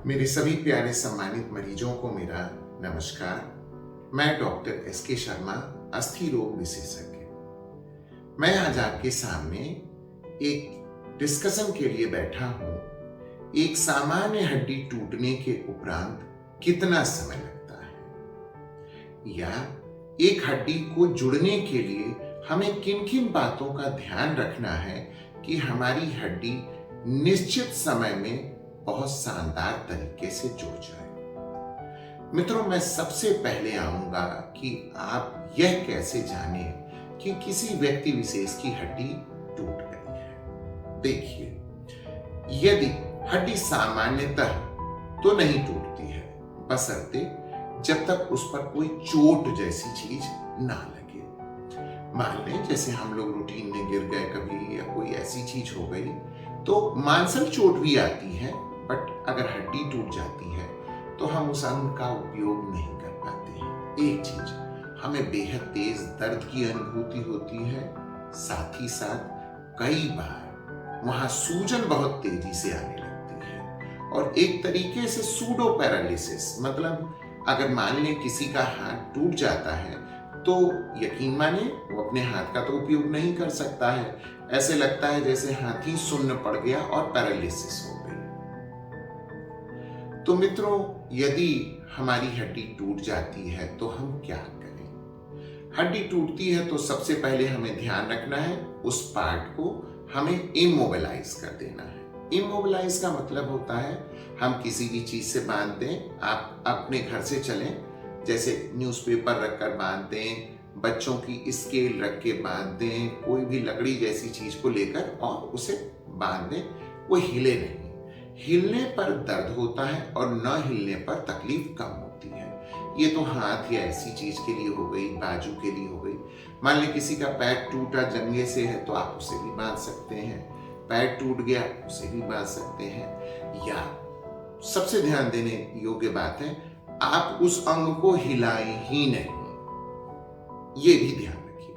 मेरे सभी प्यारे सम्मानित मरीजों को मेरा नमस्कार। मैं डॉक्टर एस.के. शर्मा, अस्थि रोग विशेषज्ञ। मैं आज आपके सामने एक डिस्कशन के लिए बैठा हूं। एक सामान्य हड्डी टूटने के उपरांत कितना समय लगता है, या एक हड्डी को जुड़ने के लिए हमें किन किन बातों का ध्यान रखना है कि हमारी हड्डी निश्चित समय में बहुत शानदार तरीके से जुड़ जाए। मित्रों, मैं सबसे पहले आऊंगा कि आप यह कैसे जानें कि किसी व्यक्ति विशेष की हड्डी टूट गई है। देखिए, यदि हड्डी सामान्यतः तो नहीं टूटती है, बशर्ते जब तक उस पर कोई चोट जैसी चीज ना लगे। मान लें जैसे हम लोग रूटीन में गिर गए कभी, या कोई ऐसी चीज हो गई, तो मांसल चोट भी आती है, बट अगर हड्डी टूट जाती है तो हम उस अंग का उपयोग नहीं कर पाते हैं। एक चीज, हमें बेहद तेज दर्द की अनुभूति होती है, साथ ही साथ कई बार वहां सूजन बहुत तेजी से आने लगती है, और एक तरीके से सूडो पैरालिसिस, मतलब अगर मान लें किसी का हाथ टूट जाता है तो यकीन माने वो अपने हाथ का तो उपयोग नहीं कर सकता है। ऐसे लगता है जैसे हाथ ही सुन्न पड़ गया और पैरालिसिस हो गई। तो मित्रों, यदि हमारी हड्डी टूट जाती है तो हम क्या करें? हड्डी टूटती है तो सबसे पहले हमें ध्यान रखना है, उस पार्ट को हमें इमोबिलाइज कर देना है। इमोबिलाइज का मतलब होता है हम किसी भी चीज से बांध दें। आप अपने घर से चलें, जैसे न्यूज़पेपर रखकर बांध दें, बच्चों की स्केल रख के बांध दें, कोई भी लकड़ी जैसी चीज को लेकर और उसे बांध दें। वो हिले नहीं। हिलने पर दर्द होता है और न हिलने पर तकलीफ कम होती है। ये तो हाथ या ऐसी चीज के लिए हो गई, बाजू के लिए हो गई। मान लें किसी का पैर टूटा जंघे से है तो आप उसे भी बांध सकते हैं। पैर टूट गया उसे भी बांध सकते हैं। या सबसे ध्यान देने योग्य बात है, आप उस अंग को हिलाएं ही नहीं, ये भी ध्यान रखिए।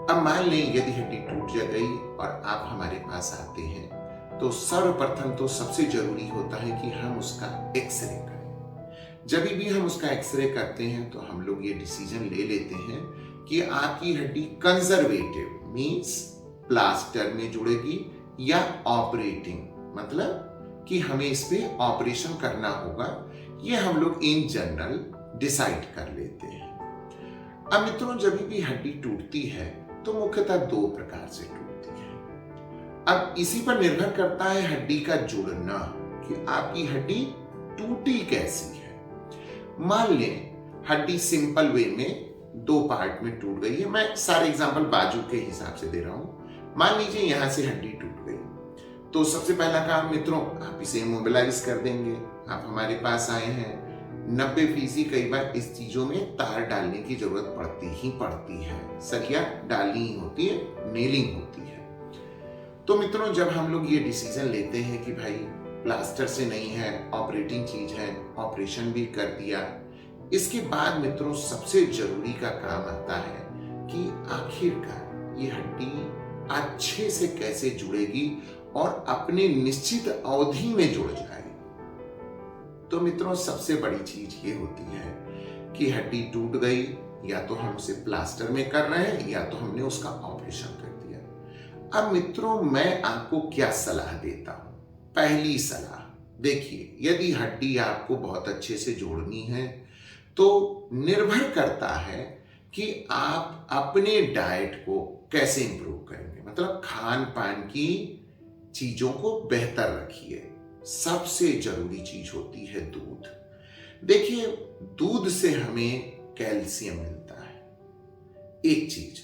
अब मान लें यदि हड्डी टूट जा गई और आप हमारे पास आते हैं, तो सर्वप्रथम तो सबसे जरूरी होता है कि हम उसका एक्सरे करें। जब भी हम उसका एक्सरे करते हैं तो हम लोग ये डिसीजन ले लेते हैं कि आपकी हड्डी कंजर्वेटिव मींस प्लास्टर में जुड़ेगी या ऑपरेटिंग, मतलब कि हमें इस पे ऑपरेशन करना होगा। ये हम लोग इन जनरल डिसाइड कर लेते हैं। अब मित्रों, जब भी हड्डी टूटती है तो मुख्यतः दो प्रकार से टूटती है। अब इसी पर निर्भर करता है हड्डी का जुड़ना, कि आपकी हड्डी टूटी कैसी है। मान लें हड्डी सिंपल वे में दो पार्ट में टूट गई है। मैं सारे एग्जांपल बाजू के हिसाब से दे रहा हूं। मान लीजिए यहां से हड्डी टूट गई, तो सबसे पहला काम मित्रों, आप इसे इमोबिलाइज कर देंगे। आप हमारे पास आए हैं, 90% कई बार इस चीजों में तार डालने की जरूरत पड़ती है, सरिया डालनी ही होती है, नेलिंग होती है। तो मित्रों, जब हम लोग ये डिसीजन लेते हैं कि भाई प्लास्टर से नहीं है, ऑपरेटिंग चीज है, ऑपरेशन भी कर दिया, इसके बाद मित्रों सबसे जरूरी का काम आता है कि आखिरकार ये हड्डी अच्छे से कैसे जुड़ेगी और अपने निश्चित अवधि में जुड़ जाए। तो मित्रों, सबसे बड़ी चीज ये होती है कि हड्डी टूट गई, या तो हम उसे प्लास्टर में कर रहे हैं या तो हमने उसका ऑपरेशन कर दिया। अब मित्रों, मैं आपको क्या सलाह देता हूं? पहली सलाह, देखिए, यदि हड्डी आपको बहुत अच्छे से जोड़नी है तो निर्भर करता है कि आप अपने डाइट को कैसे इंप्रूव करेंगे, मतलब खान पान की चीजों को बेहतर रखिए। सबसे जरूरी चीज होती है दूध। देखिए, दूध से हमें कैल्शियम मिलता है, एक चीज।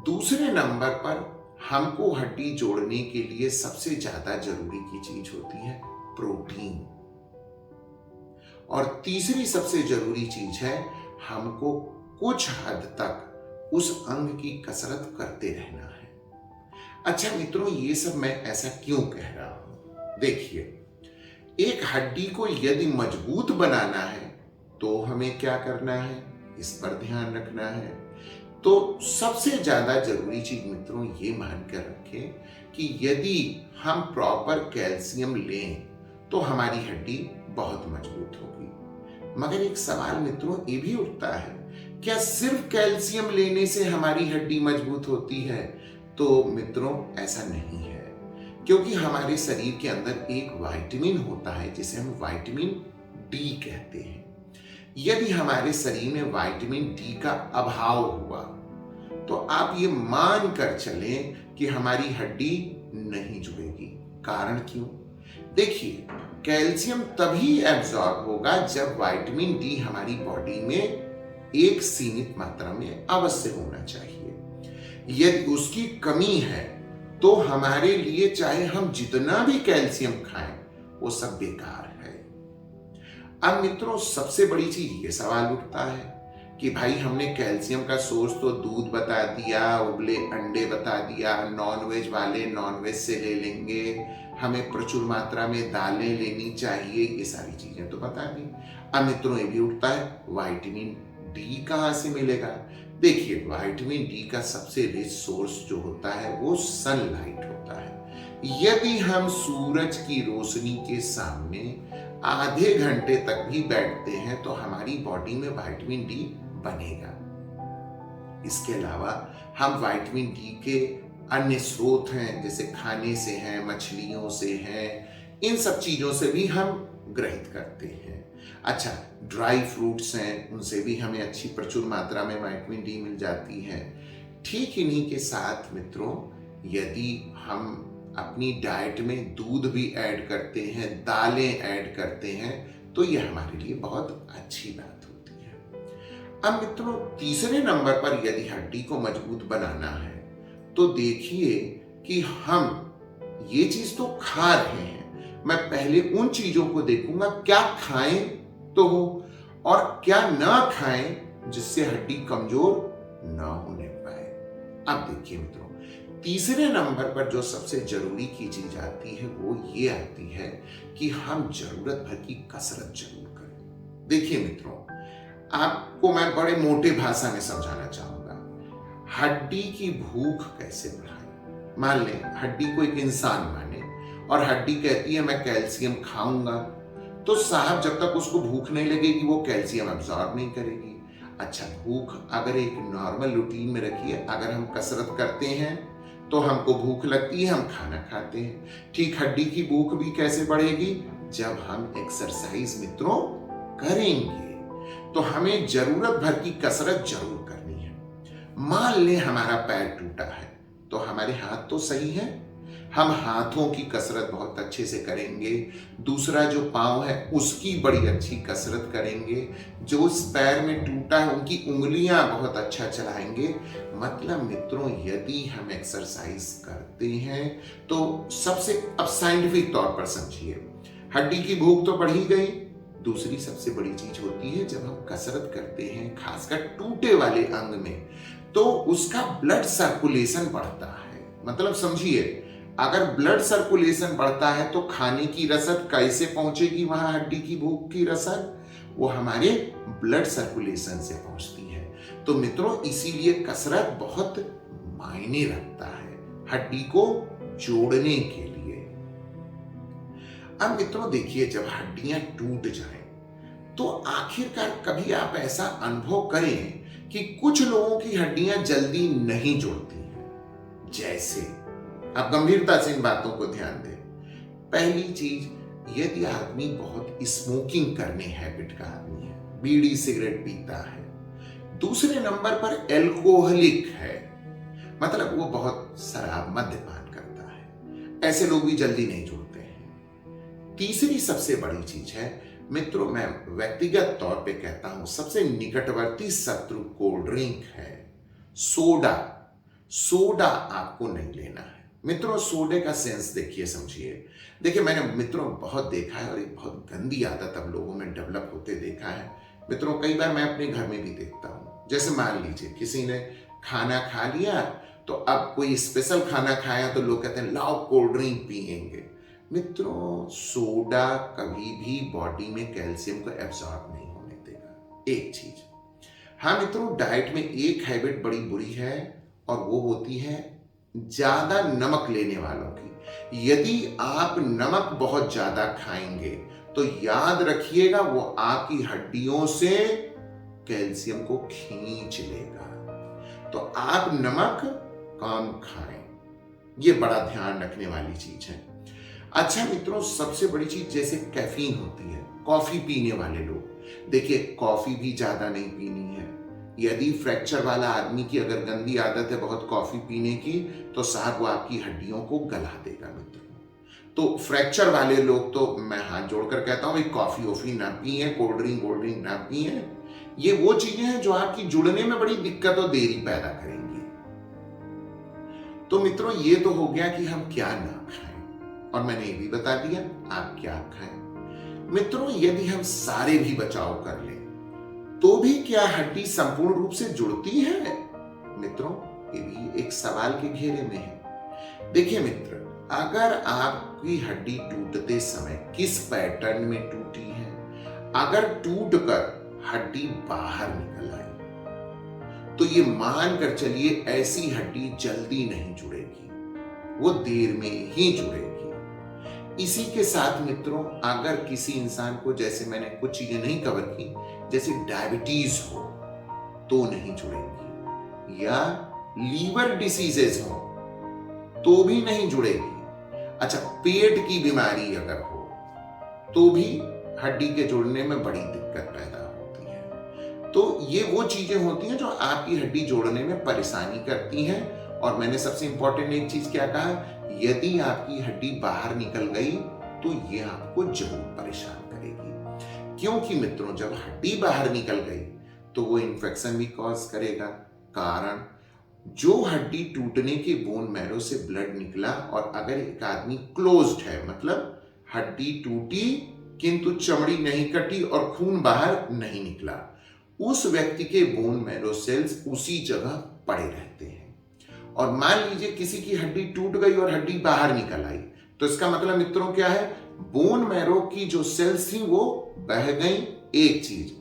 दूसरे नंबर पर हमको हड्डी जोड़ने के लिए सबसे ज्यादा जरूरी की चीज होती है प्रोटीन। और तीसरी सबसे जरूरी चीज है, हमको कुछ हद तक उस अंग की कसरत करते रहना है। अच्छा मित्रों, ये सब मैं ऐसा क्यों कह रहा हूं? देखिए, एक हड्डी को यदि मजबूत बनाना है तो हमें क्या करना है, इस पर ध्यान रखना है। तो सबसे ज्यादा जरूरी चीज मित्रों ये मान कर रखें कि यदि हम प्रॉपर कैल्शियम लें तो हमारी हड्डी बहुत मजबूत होगी। मगर एक सवाल मित्रों ये भी उठता है, क्या सिर्फ कैल्शियम लेने से हमारी हड्डी मजबूत होती है? तो मित्रों ऐसा नहीं है, क्योंकि हमारे शरीर के अंदर एक विटामिन होता है जिसे हम विटामिन डी कहते हैं। यदि हमारे शरीर में विटामिन डी का अभाव हुआ तो आप ये मान कर चलें कि हमारी हड्डी नहीं जुड़ेगी। कारण क्यों? देखिए, कैल्शियम तभी एब्जॉर्ब होगा जब विटामिन डी हमारी बॉडी में एक सीमित मात्रा में अवश्य होना चाहिए। यदि उसकी कमी है तो हमारे लिए चाहे हम जितना भी कैल्शियम खाएं वो सब बेकार है। अब मित्रों सबसे बड़ी चीज ये सवाल उठता है कि भाई हमने कैल्शियम का सोर्स तो दूध बता दिया, उबले अंडे बता दिया, नॉनवेज वाले नॉनवेज से ले लेंगे, हमें प्रचुर मात्रा में दालें लेनी चाहिए, ये सारी चीजें तो बता दी। अब मित्रों ये भी उठता है विटामिन डी कहाँ से मिलेगा? देखिए, विटामिन डी का सबसे रिच सोर्स जो होता है वो सनलाइट होता है। यदि हम सूरज की रोशनी के सामने आधे घंटे तक भी बैठते हैं तो हमारी बॉडी में विटामिन डी बनेगा। इसके अलावा हम विटामिन डी के अन्य स्रोत हैं, जैसे खाने से हैं, मछलियों से हैं, इन सब चीजों से भी हम ग्रहित करते हैं। अच्छा, ड्राई फ्रूट्स हैं, उनसे भी हमें अच्छी प्रचुर मात्रा में विटामिन डी मिल जाती है। ठीक इन्हीं के साथ मित्रों, यदि हम अपनी डाइट में दूध भी ऐड करते हैं, दालें ऐड करते हैं, तो यह हमारे लिए बहुत अच्छी बात होती है। अब मित्रों तीसरे नंबर पर यदि हड्डी को मजबूत बनाना है तो देखिए कि हम ये चीज तो खा रहे हैं, मैं पहले उन चीजों को देखूंगा क्या खाएं तो और क्या ना खाएं जिससे हड्डी कमजोर ना होने पाए। अब देखिए मित्रों, तीसरे नंबर पर जो सबसे जरूरी की चीज आती है वो ये आती है कि हम जरूरत भर की कसरत जरूर करें। देखिए मित्रों, आपको मैं बड़े मोटे भाषा में समझाना चाहूंगा, हड्डी की भूख कैसे बढ़ाएं। मान लें हड्डी को एक इंसान माने और हड्डी कहती है मैं कैल्शियम खाऊंगा, तो साहब जब तक उसको भूख नहीं लगेगी वो कैल्शियम अब्सॉर्ब नहीं करेगी। अच्छा, भूख अगर एक नॉर्मल रूटीन में रखिए, अगर हम कसरत करते हैं तो हमको भूख लगती है, हम खाना खाते हैं। ठीक हड्डी की भूख भी कैसे बढ़ेगी? जब हम एक्सरसाइज मित्रों करेंगे। तो हमें जरूरत भर की कसरत जरूर करनी है। मान लें हमारा पैर टूटा है तो हमारे हाथ तो सही है, हम हाथों की कसरत बहुत अच्छे से करेंगे। दूसरा जो पांव है उसकी बड़ी अच्छी कसरत करेंगे। जो उस पैर में टूटा है उनकी उंगलियां बहुत अच्छा चलाएंगे। मतलब मित्रों, यदि हम एक्सरसाइज करते हैं तो सबसे, अब साइंटिफिक तौर पर समझिए, हड्डी की भूख तो बढ़ ही गई। दूसरी सबसे बड़ी चीज होती है जब हम कसरत करते हैं खासकर टूटे वाले अंग में, तो उसका ब्लड सर्कुलेशन बढ़ता है। मतलब समझिए, अगर ब्लड सर्कुलेशन बढ़ता है तो खाने की रसद कैसे पहुंचेगी वहां? हड्डी की भूख की रसद वो हमारे ब्लड सर्कुलेशन से पहुंचती है। तो मित्रों इसीलिए कसरत बहुत मायने रखता है हड्डी को जोड़ने के लिए। अब मित्रों देखिए, जब हड्डियां टूट जाएं तो आखिरकार कभी आप ऐसा अनुभव करें कि कुछ लोगों की हड्डियां जल्दी नहीं जुड़ती हैं। जैसे, आप गंभीरता से इन बातों को ध्यान दें। पहली चीज, यदि आदमी बहुत स्मोकिंग करने हैबिट का आदमी है, बीड़ी सिगरेट पीता है। दूसरे नंबर पर एल्कोहलिक है, मतलब वो बहुत शराब मद्यपान करता है, ऐसे लोग भी जल्दी नहीं जुड़ते हैं। तीसरी सबसे बड़ी चीज है मित्रों, मैं व्यक्तिगत तौर पे कहता हूं सबसे निकटवर्ती शत्रु कोल्ड ड्रिंक है, सोडा। सोडा आपको नहीं लेना है मित्रों। सोडे का सेंस देखिए, समझिए। देखिए, मैंने मित्रों बहुत देखा है और एक बहुत गंदी आदत अब लोगों में डेवलप होते देखा है मित्रों। कई बार मैं अपने घर में भी देखता हूं। जैसे मान लीजिए किसी ने खाना खा लिया, तो अब कोई स्पेशल खाना खाया तो लोग कहते हैं लाओ कोल्ड ड्रिंक पिएंगे। मित्रों, सोडा कभी भी बॉडी में कैल्शियम को एब्सॉर्ब नहीं होने देगा। एक चीज, हाँ मित्रों, डाइट में एक हैबिट बड़ी बुरी है और वो होती है ज्यादा नमक लेने वालों की। यदि आप नमक बहुत ज्यादा खाएंगे तो याद रखिएगा वो आपकी हड्डियों से कैल्शियम को खींच लेगा। तो आप नमक कम खाएं, ये बड़ा ध्यान रखने वाली चीज है। अच्छा मित्रों, सबसे बड़ी चीज जैसे कैफीन होती है, कॉफी पीने वाले लोग, देखिए कॉफी भी ज्यादा नहीं पीनी है। यदि फ्रैक्चर वाला आदमी की अगर गंदी आदत है बहुत कॉफी पीने की, तो साहब वो आपकी हड्डियों को गला देगा मित्रों। तो फ्रैक्चर वाले लोग तो मैं हाथ जोड़कर कहता हूं भाई कॉफी वॉफी ना पिए, कोल्ड ड्रिंक ना पिए। ये वो चीजें हैं जो आपकी जुड़ने में बड़ी दिक्कत और देरी पैदा करेंगी। तो मित्रों ये तो हो गया कि हम क्या ना खाएं, और मैंने ये भी बता दिया आप क्या खाएं। मित्रों यदि हम सारे भी बचाव कर लें तो भी क्या हड्डी संपूर्ण रूप से जुड़ती है? मित्रों ये भी एक सवाल के घेरे में है। देखिए मित्र, अगर आपकी हड्डी टूटते समय किस पैटर्न में टूटी है, अगर टूटकर हड्डी बाहर निकल आई तो ये मानकर चलिए ऐसी हड्डी जल्दी नहीं जुड़ेगी, वो देर में ही जुड़ेगी। इसी के साथ मित्रों अगर किसी इंसान को, जैसे मैंने कुछ चीजें नहीं कवर की, जैसे डायबिटीज हो तो नहीं जुड़ेगी, या लीवर डिसीजेस हो तो भी नहीं जुड़ेगी। अच्छा, पेट की बीमारी अगर हो तो भी हड्डी के जुड़ने में बड़ी दिक्कत पैदा होती है। तो ये वो चीजें होती हैं जो आपकी हड्डी जोड़ने में परेशानी करती हैं। और मैंने सबसे इंपॉर्टेंट एक चीज क्या कहा, यदि आपकी हड्डी बाहर निकल गई तो ये आपको जरूर परेशान करेगी। क्योंकि मित्रों जब हड्डी बाहर निकल गई तो वो इन्फेक्शन भी कॉज करेगा। कारण, जो हड्डी टूटने के बोन मैरो से ब्लड निकला, और अगर एक आदमी क्लोज्ड है, मतलब हड्डी टूटी किंतु चमड़ी नहीं कटी और खून बाहर नहीं निकला, उस व्यक्ति के बोन मैरो सेल्स उसी जगह पड़े रहते हैं। और मान लीजिए किसी की हड्डी टूट गई और हड्डी बाहर निकल आई, तो इसका मतलब मित्रों क्या है, बोन मैरो की जो सेल्स थी वो बह गई, एक चीज।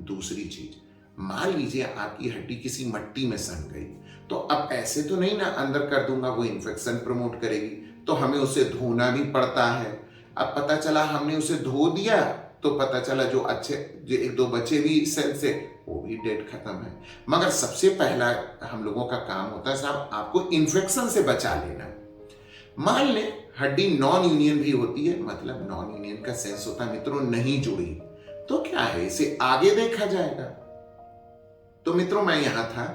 दूसरी चीज, मान लीजिए आपकी हड्डी किसी मट्टी में सन गई, तो अब ऐसे तो नहीं ना अंदर कर दूंगा, वो इन्फेक्शन प्रमोट करेगी, तो हमें उसे धोना भी पड़ता है। अब पता चला हमने उसे धो दिया तो पता चला जो एक दो बचे भी सेल से वो भी डेड खत्म है। मगर सबसे पहला हम लोगों का काम होता है साहब आपको इन्फेक्शन से बचा लेना। मान ले हड्डी नॉन यूनियन भी होती है, मतलब नॉन यूनियन का सेंस होता है मित्रों नहीं जुड़ी, तो क्या है इसे आगे देखा जाएगा। तो मित्रों मैं यहां था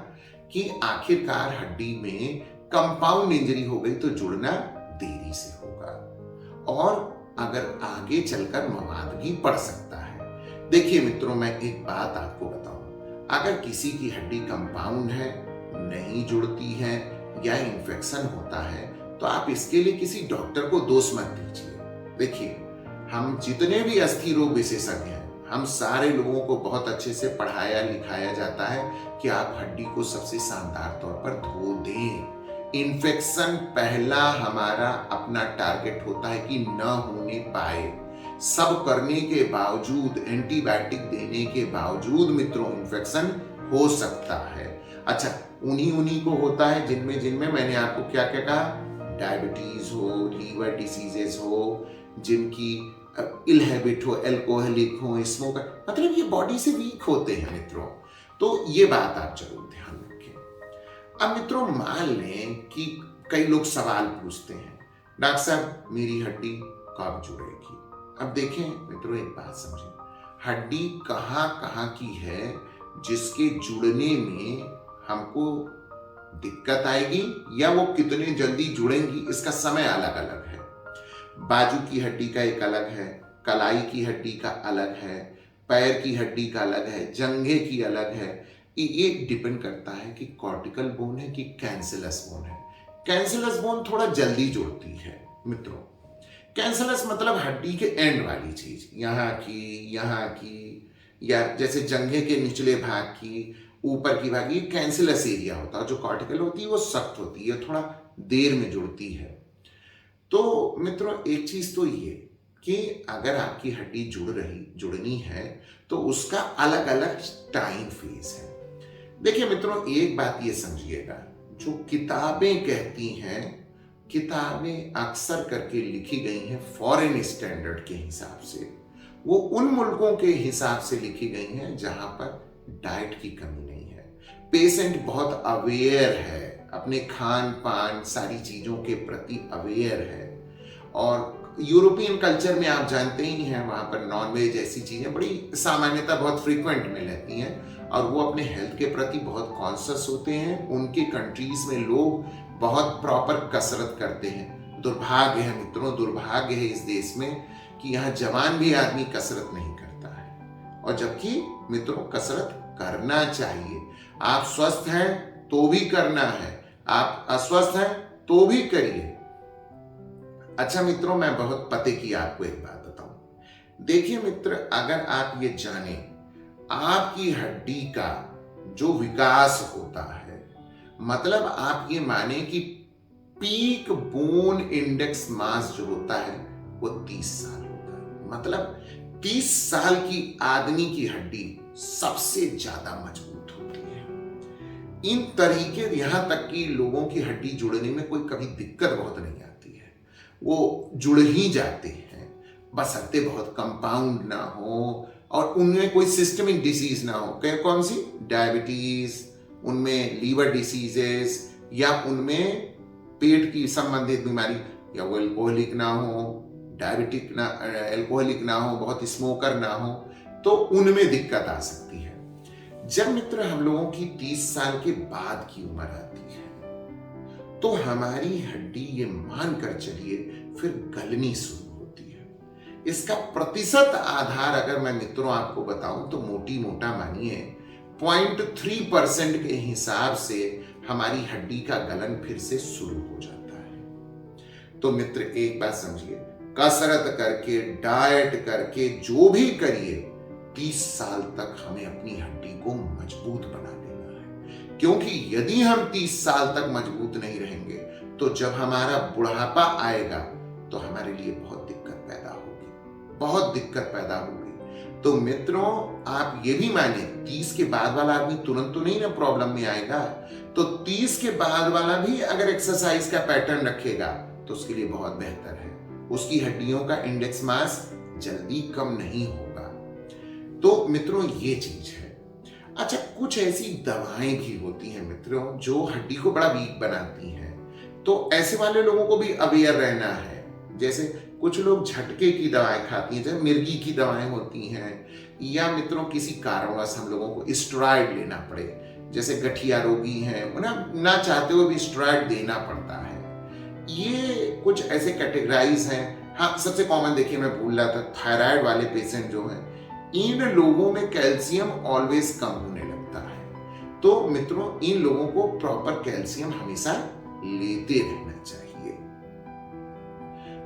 कि आखिरकार हड्डी में कंपाउंड इंजरी हो गई तो जुड़ना देरी से होगा, और अगर आगे चलकर मवाद भी पड़ सकता है। देखिए मित्रों मैं एक बात आपको बताऊं, अगर किसी की हड्डी कंपाउंड है, नहीं जुड़ती है या इन्फेक्शन होता है, तो आप इसके लिए किसी डॉक्टर को दोष मत दीजिए। देखिए हम जितने भी अस्थि रोग विशेषज्ञ हैं, हम सारे लोगों को बहुत अच्छे से पढ़ाया लिखाया जाता है कि आप हड्डी को सबसे शानदार तौर पर धो दें। इन्फेक्शन पहला हमारा अपना टारगेट होता है कि न होने पाए। सब करने के बावजूद, एंटीबायोटिक देने के बावजूद मित्रों इन्फेक्शन हो सकता है। अच्छा, उन्हीं को होता है जिनमें मैंने आपको क्या क्या कहा, डायबिटीज हो, लीवर डिसीजेस हो, जिनकी इल हैबिट हो, एल्कोहलिक हो, स्मोकर, मतलब ये बॉडी से वीक होते हैं मित्रों। तो ये बात आप जरूर ध्यान रखें। अब मित्रों मान लें कि कई लोग सवाल पूछते हैं, डॉक्टर साहब मेरी हड्डी कब जुड़ेगी। अब देखें मित्रों एक बात समझें, हड्डी कहाँ कहाँ की है जिसके जुड़ने में हमको दिक्कत आएगी, या वो कितने जल्दी जुड़ेंगी इसका समय अलग अलग है। बाजू की हड्डी का एक अलग है, कलाई की हड्डी का अलग है, पैर की हड्डी का अलग है, जंघे की अलग है। ये डिपेंड करता है कि कॉर्टिकल बोन है कि कैंसिलस बोन है। कैंसिलस बोन थोड़ा जल्दी जुड़ती है मित्रों। कैंसिलस मतलब हड्डी के एंड वाली चीज, यहाँ की, या जैसे जंघे के निचले भाग की, ऊपर की भाग, ये कैंसिलस एरिया होता है। जो कॉर्टिकल होती है वो सख्त होती है, थोड़ा देर में जुड़ती है। तो मित्रों एक चीज तो ये कि अगर आपकी हड्डी जुड़नी है तो उसका अलग अलग टाइम फेज है। देखिए मित्रों एक बात ये समझिएगा, जो किताबें कहती हैं, किताबें अक्सर करके लिखी गई हैं फॉरेन स्टैंडर्ड के हिसाब से, वो उन मुल्कों के हिसाब से लिखी गई हैं जहां पर डाइट की कमी नहीं है, पेशेंट बहुत अवेयर है, अपने खान पान सारी चीजों के प्रति अवेयर है। और यूरोपियन कल्चर में आप जानते ही हैं, वहां पर नॉनवेज ऐसी चीजें बड़ी सामान्यता बहुत फ्रीक्वेंट में रहती हैं और वो अपने हेल्थ के प्रति बहुत कॉन्शियस होते हैं। उनके कंट्रीज में लोग बहुत प्रॉपर कसरत करते हैं। दुर्भाग्य है मित्रों, दुर्भाग्य है इस देश में कि यहाँ जवान भी आदमी कसरत नहीं करता है, और जबकि मित्रों कसरत करना चाहिए। आप स्वस्थ हैं तो भी करना है, आप अस्वस्थ हैं तो भी करिए। अच्छा मित्रों, मैं बहुत पते की आपको एक बात बताऊं। देखिए मित्र, अगर आप ये जाने आपकी हड्डी का जो विकास होता है, मतलब आप ये माने कि पीक बोन इंडेक्स मास जो होता है वो 30 साल होता है। मतलब 30 साल की आदमी की हड्डी सबसे ज्यादा मजबूत होती है। इन तरीके, यहां तक कि लोगों की हड्डी जुड़ने में कोई कभी दिक्कत बहुत नहीं आती है, वो जुड़ ही जाते हैं, बशर्ते बहुत कंपाउंड ना हो और उनमें कोई सिस्टमिक डिसीज ना हो। कौन सी? डायबिटीज, उनमें लीवर डिसीजेस, या उनमें पेट की संबंधित बीमारी, या वो एल्कोहलिक ना हो, डायबिटिक ना, एल्कोहलिक ना हो, बहुत स्मोकर ना हो, तो उनमें दिक्कत आ सकती है। जब मित्र हम लोगों की 30 साल के बाद की उम्र आती है तो हमारी हड्डी, ये मानकर चलिए, फिर गलनी शुरू होती है। इसका प्रतिशत आधार अगर मैं मित्रों आपको बताऊं तो मोटी मोटा मानिए 0.3% के हिसाब से हमारी हड्डी का गलन फिर से शुरू हो जाता है। तो मित्र एक बात समझिए, कसरत करके, डाइट करके, जो भी करिए, 30 साल तक हमें अपनी हड्डी को मजबूत बना देना है। क्योंकि यदि हम 30 साल तक मजबूत नहीं रहेंगे तो जब हमारा बुढ़ापा आएगा तो हमारे लिए बहुत दिक्कत पैदा होगी, बहुत दिक्कत पैदा होगी। तो मित्रों आप ये भी माने 30 के बाद वाला आदमी तुरंत तो नहीं ना प्रॉब्लम में आएगा, तो 30 के बाद वाला भी अगर एक्सरसाइज का पैटर्न रखेगा तो उसके लिए बहुत बेहतर है, उसकी हड्डियों का इंडेक्स मास जल्दी कम नहीं होगा। तो मित्रों ये चीज है। अच्छा, कुछ ऐसी दवाएं भी होती हैं मित्रों जो हड्डी को बड़ा वीक बनाती हैं, तो ऐसे वाले लोगों को भी अवेयर रहना है। जैसे कुछ लोग झटके की दवाएं खाती हैं, जैसे मिर्गी की दवाएं होती हैं, या मित्रों किसी कारणवश हम लोगों को स्टेरॉइड लेना पड़े, जैसे गठिया रोगी हैं, ना चाहते हुए भी स्टेरॉइड देना पड़ता है। ये कुछ ऐसे कैटेगराइज हैं। हाँ, सबसे कॉमन देखिए, मैं भूल रहा था, थायराइड वाले पेशेंट जो हैं, इन लोगों में कैल्शियम ऑलवेज कम होने लगता है। तो मित्रों इन लोगों को प्रॉपर कैल्शियम हमेशा लेते रहना चाहिए।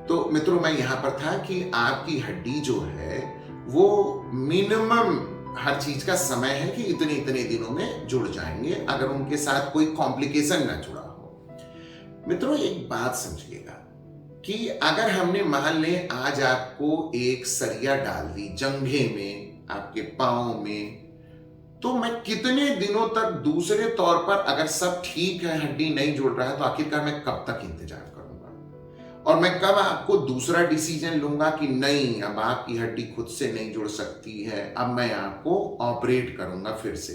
तो मित्रों मैं यहां पर था कि आपकी हड्डी जो है वो मिनिमम हर चीज का समय है कि इतने इतने दिनों में जुड़ जाएंगे, अगर उनके साथ कोई कॉम्प्लिकेशन ना जुड़ा हो। मित्रों एक बात समझिएगा कि अगर हमने मान लें आज आपको एक सरिया डाल दी जंघे में, आपके पांव में, तो मैं कितने दिनों तक दूसरे तौर पर, अगर सब ठीक है, हड्डी नहीं जुड़ रहा है, तो आखिरकार मैं कब तक इंतजार करूंगा और मैं कब आपको दूसरा डिसीजन लूंगा कि नहीं अब आपकी हड्डी खुद से नहीं जुड़ सकती है, अब मैं आपको ऑपरेट करूंगा फिर से।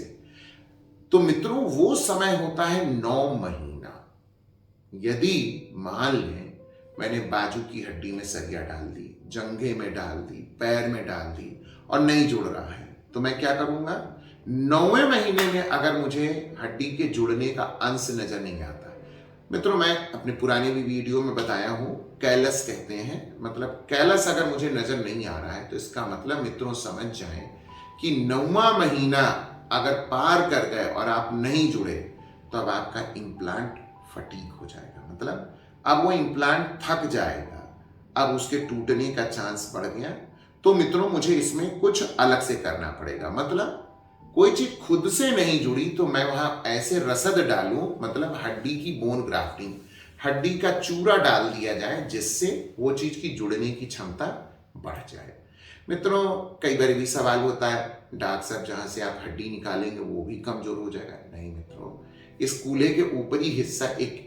तो मित्रों वो समय होता है 9 महीना। यदि मान लें मैंने बाजू की हड्डी में सरिया डाल दी, जंघे में डाल दी, पैर में डाल दी और नहीं जुड़ रहा है, तो मैं क्या करूंगा? 9वें महीने में अगर मुझे हड्डी के जुड़ने का अंश नजर नहीं आता, मित्रों मैं अपने पुराने भी वीडियो में बताया हूं, कैलस कहते हैं, मतलब कैलस अगर मुझे नजर नहीं आ रहा है तो इसका मतलब मित्रों समझ जाएं कि 9वां महीना अगर पार कर गए और आप नहीं जुड़े तो अब आपका इम्प्लांट फटीक हो जाएगा, मतलब अब वो इम्प्लांट थक जाएगा, अब उसके टूटने का चांस बढ़ गया। तो मित्रों मुझे इसमें कुछ अलग से करना पड़ेगा, मतलब कोई चीज खुद से नहीं जुड़ी तो मैं वहां ऐसे रसद डालूं, मतलब हड्डी की बोन ग्राफ्टिंग, हड्डी का चूरा डाल दिया जाए जिससे वो चीज की जुड़ने की क्षमता बढ़ जाए। मित्रों कई बार भी सवाल होता है, डॉक्टर साहब जहां से आप हड्डी निकालेंगे वो भी कमजोर हो जाएगा। नहीं मित्रों, इस कूल्हे के ऊपरी हिस्सा एक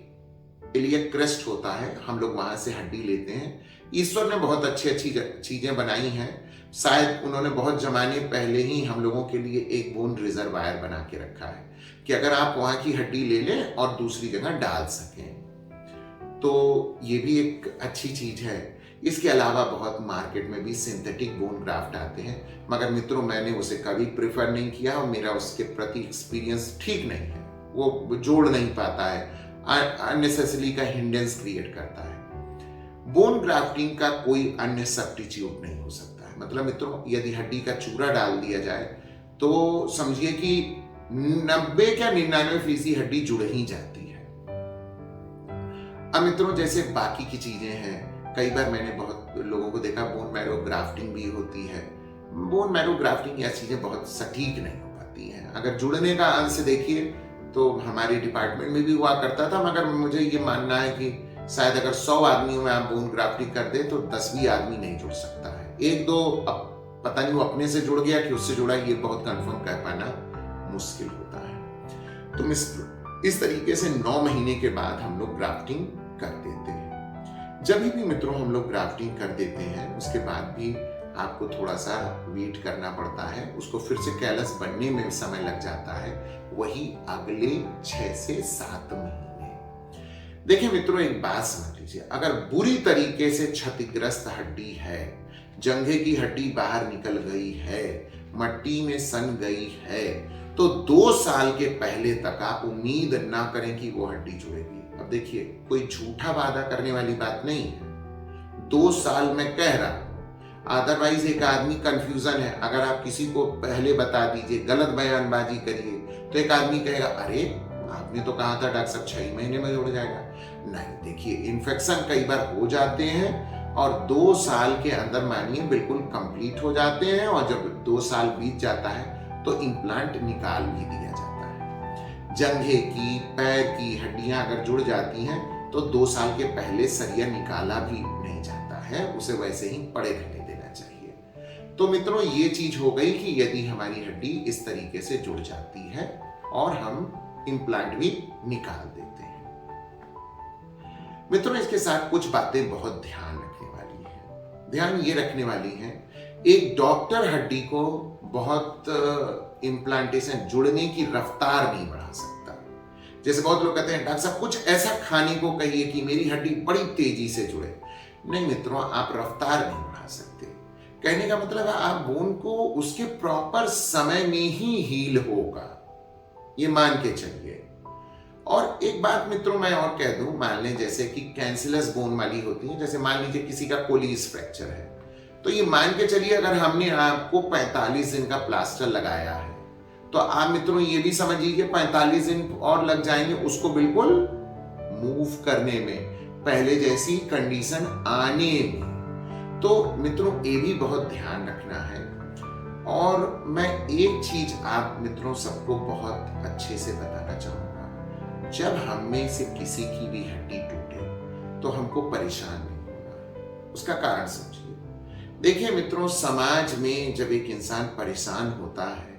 इलियक क्रेस्ट होता है, हम लोग वहां से हड्डी लेते हैं। ईश्वर ने बहुत अच्छी अच्छी चीजें बनाई हैं, शायद उन्होंने बहुत जमाने पहले ही हम लोगों के लिए एक बोन रिजर्वायर बना के रखा है कि अगर आप वहां की हड्डी ले लें और दूसरी जगह डाल सकें, तो ये भी एक अच्छी चीज है। इसके अलावा बहुत मार्केट में भी सिंथेटिक बोन ग्राफ्ट आते हैं, मगर मित्रों मैंने उसे कभी प्रेफर नहीं किया और मेरा उसके प्रति एक्सपीरियंस ठीक नहीं है। वो जोड़ नहीं पाता है, अननेसेसरी का हिंडेंस क्रिएट करता है। बोन ग्राफ्टिंग का कोई अन्य सब्स्टिट्यूट नहीं हो सकता है। मतलब मित्रों यदि हड्डी का चूरा डाल दिया जाए तो समझिए कि 90 या 99% हड्डी जुड़ ही जाती है। अब मित्रों जैसे बाकी की चीजें हैं, कई बार मैंने बहुत लोगों को देखा बोन मैरो ग्राफ्टिंग भी होती है। बोन मैरो ग्राफ्टिंग या चीजें बहुत सटीक नहीं हो पाती हैं। अगर जुड़ने का अंश देखिए तो हमारे डिपार्टमेंट में भी हुआ करता था, मगर मुझे ये मानना है कि शायद अगर 100 आदमियों में आप बोन ग्राफ्टिंग कर दे तो 10 आदमी नहीं जुड़ सकता है। एक दो पता नहीं वो अपने से जुड़ गया कि उससे जुड़ा, ये बहुत कंफर्म कह पाना मुश्किल होता है। तो इस तरीके से 9 महीने के बाद हम लोग ग्राफ्टिंग कर देते हैं। जब भी मित्रों हम लोग ग्राफ्टिंग कर देते हैं उसके बाद भी आपको थोड़ा सा वेट करना पड़ता है, उसको फिर से कैलस बनने में समय लग जाता है, वही अगले 6 से 7 महीने। देखिए मित्रों एक बात समझ लीजिए, अगर बुरी तरीके से क्षतिग्रस्त हड्डी है, जंघे की हड्डी बाहर निकल गई है, मट्टी में सन गई है, तो 2 साल के पहले तक आप उम्मीद ना करें कि वो हड्डी जुड़ेगी। अब देखिए कोई झूठा वादा करने वाली बात नहीं है, 2 साल में कह रहा हूं। अदरवाइज एक आदमी कंफ्यूजन है, अगर आप किसी को पहले बता दीजिए, गलत बयानबाजी करिए, तो एक आदमी कहेगा अरे आपने तो कहा था डॉक्टर साहब 6 महीने में जुड़ जाएगा। नहीं, देखिए इन्फेक्शन कई बार हो जाते हैं और 2 साल के अंदर मानिए बिल्कुल कंप्लीट हो जाते हैं, और जब 2 साल बीत जाता है तो इम्प्लांट निकाल भी दिया जाता है। जंघे की, पैर की हड्डियां अगर जुड़ जाती हैं तो 2 साल के पहले सरिया निकाला भी नहीं जाता है, उसे वैसे ही पड़े रहने देना चाहिए। तो मित्रों ये चीज हो गई कि यदि हमारी हड्डी इस तरीके से जुड़ जाती है और हम इम्प्लांट भी निकाल देते हैं। मित्रों इसके साथ कुछ बातें बहुत ध्यान रखने वाली हैं। ध्यान ये रखने वाली हैं, एक डॉक्टर हड्डी को बहुत इम्प्लांटेशन जुड़ने की रफ्तार नहीं बढ़ा सकता। जैसे बहुत लोग कहते हैं डॉक्टर साहब कुछ ऐसा खाने को कहिए कि मेरी हड्डी बड़ी तेजी से जुड़े। नहीं मित्रों, आप रफ्तार नहीं बढ़ा सकते। कहने का मतलब है आप बोन को उसके प्रॉपर समय में ही हील होगा, ये मान के चलिए। और एक बात मित्रों मैं और कह दूं, मान लें जैसे कि कैंसिलस बोन वाली होती है, जैसे मान लीजिए किसी का कोलिस फ्रैक्चर है, तो ये मान के चलिए अगर हमने आपको 45 दिन का प्लास्टर लगाया है, तो आप मित्रों ये भी समझिए 45 दिन और लग जाएंगे उसको बिल्कुल मूव करने में, पहले जैसी कंडीशन आने में। तो मित्रों ये भी बहुत ध्यान रखना है। और मैं एक चीज आप मित्रों सबको बहुत अच्छे से बताना चाहूंगा, जब हम में से किसी की भी हड्डी टूटे तो हमको परेशान नहीं होना। उसका कारण समझिए। देखिए मित्रों, समाज में जब एक इंसान परेशान होता है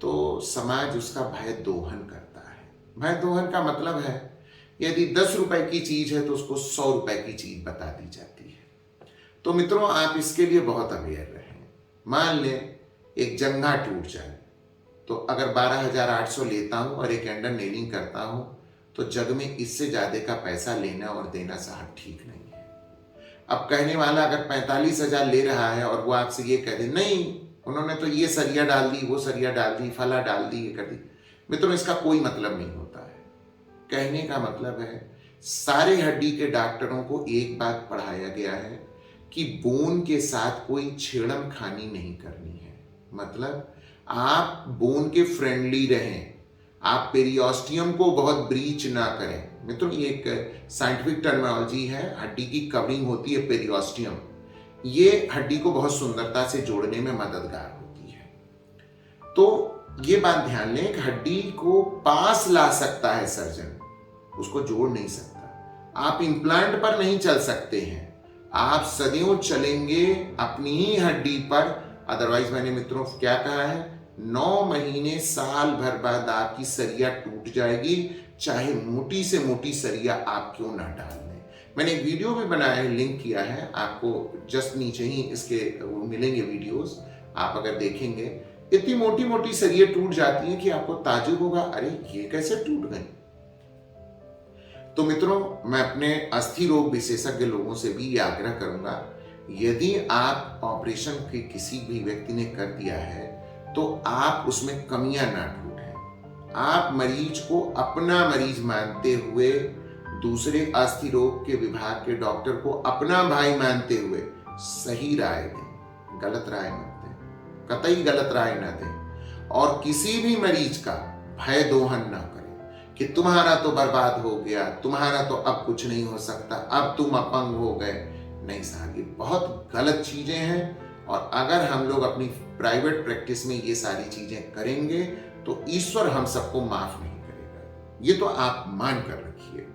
तो समाज उसका भय दोहन करता है। भय दोहन का मतलब है यदि 10 रुपए की चीज है तो उसको 100 रुपए की चीज बता दी जाती है। तो मित्रों आप इसके लिए बहुत अवेयर रहें। मान लें एक जंघा टूट जाए तो अगर 12,800 लेता हूं और एक एंडर नेलिंग करता हूं तो जग में इससे ज्यादा का पैसा लेना और देना साहब ठीक नहीं है। अब कहने वाला अगर 45,000 ले रहा है और वो आपसे ये कह दे नहीं उन्होंने तो ये सरिया डाल दी, वो सरिया डाल दी, फला डाल दी, ये कर दी, मित्रों इसका कोई मतलब नहीं होता है। कहने का मतलब है सारे हड्डी के डॉक्टरों को एक बात पढ़ाया गया है कि बोन के साथ कोई छेड़खानी नहीं करनी है। मतलब आप बोन के फ्रेंडली रहें, आप पेरियोस्टियम को बहुत ब्रीच ना करें। मित्रों ये एक साइंटिफिक टर्मिनोलॉजी है, हड्डी की कवरिंग होती है पेरियोस्टियम, ये हड्डी को बहुत सुंदरता से जोड़ने में मददगार होती है। तो ये बात ध्यान लें कि हड्डी को पास ला सकता है सर्जन, उसको जोड़ नहीं सकता। आप इम्प्लांट पर नहीं चल सकते हैं, आप सदियों चलेंगे अपनी ही हड्डी पर। अदरवाइज मैंने मित्रों क्या कहा है, 9 महीने साल भर बाद आपकी सरिया टूट जाएगी, चाहे मोटी से मोटी सरिया आप क्यों ना डाल लें। मैंने एक वीडियो भी बनाया है, लिंक किया है आपको, जस्ट नीचे ही इसके वो मिलेंगे वीडियोस, आप अगर देखेंगे इतनी मोटी मोटी सरिया टूट जाती हैं कि आपको ताज्जुब होगा, अरे ये कैसे टूट गई। तो मित्रों, मैं अपने अस्थि रोग विशेषज्ञ लोगों से भी ये आग्रह करूंगा, यदि आप ऑपरेशन के किसी भी व्यक्ति ने कर दिया है तो आप उसमें कमियां ना ढूंढें। आप मरीज को अपना मरीज मानते हुए, दूसरे अस्थि रोग के विभाग के डॉक्टर को अपना भाई मानते हुए सही राय दें, गलत राय मत दें, कतई गलत राय ना दें। और किसी भी मरीज का भय दोहन ना करें कि तुम्हारा तो बर्बाद हो गया, तुम्हारा तो अब कुछ नहीं हो सकता, अब तुम अपंग हो गए। नहीं साहब, ये बहुत गलत चीजें हैं। और अगर हम लोग अपनी प्राइवेट प्रैक्टिस में ये सारी चीजें करेंगे तो ईश्वर हम सबको माफ नहीं करेगा, ये तो आप मान कर रखिए।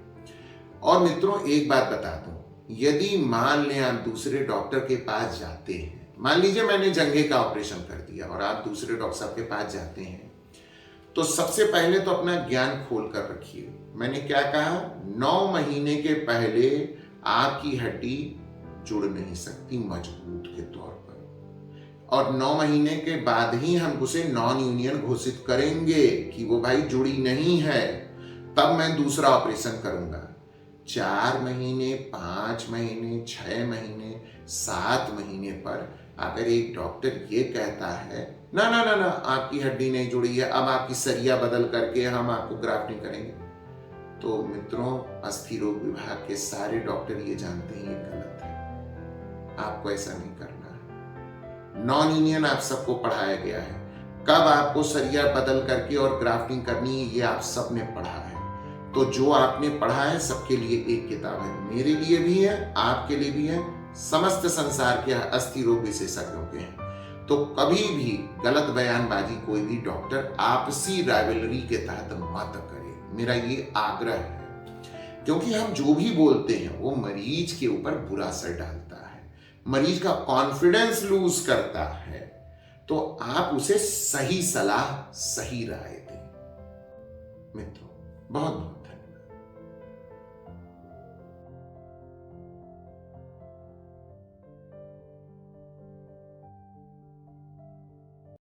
और मित्रों, एक बात बता दूं, यदि मान लें आप दूसरे डॉक्टर के पास जाते हैं, मान लीजिए मैंने जंघे का ऑपरेशन कर दिया और आप दूसरे डॉक्टर साहब के पास जाते हैं, तो सबसे पहले तो अपना ज्ञान खोल कर रखिए। मैंने क्या कहा, 9 महीने के पहले आपकी हड्डी जुड़ नहीं सकती मजबूत के तौर पर, और 9 महीने के बाद ही हम उसे नॉन यूनियन घोषित करेंगे कि वो भाई जुड़ी नहीं है, तब मैं दूसरा ऑपरेशन करूंगा। 4 महीने, 5 महीने, 6 महीने, 7 महीने पर अगर एक डॉक्टर ये कहता है ना ना ना ना आपकी हड्डी नहीं जुड़ी है, अब आपकी सरिया बदल करके हम आपको ग्राफ्टिंग करेंगे, तो मित्रों, अस्थि रोग विभाग के सारे डॉक्टर ये जानते हैं ये गलत है। आपको ऐसा नहीं करना है। नॉन यूनियन आप सबको पढ़ाया गया है, कब आपको सरिया बदल करके और ग्राफ्टिंग करनी है ये आप सबने पढ़ा है। तो जो आपने पढ़ा है सबके लिए एक किताब है, मेरे लिए भी है, आपके लिए भी है, समस्त संसार के अस्थि रोग विशेषज्ञों के हैं। तो कभी भी गलत बयानबाजी कोई भी डॉक्टर आपसी राइवलरी के तहत मत करे, मेरा ये आग्रह है। क्योंकि हम जो भी बोलते हैं वो मरीज के ऊपर बुरा असर डालता है, मरीज का कॉन्फिडेंस लूज करता है। तो आप उसे सही सलाह, सही राय दें। मित्रों, बहुत बहुत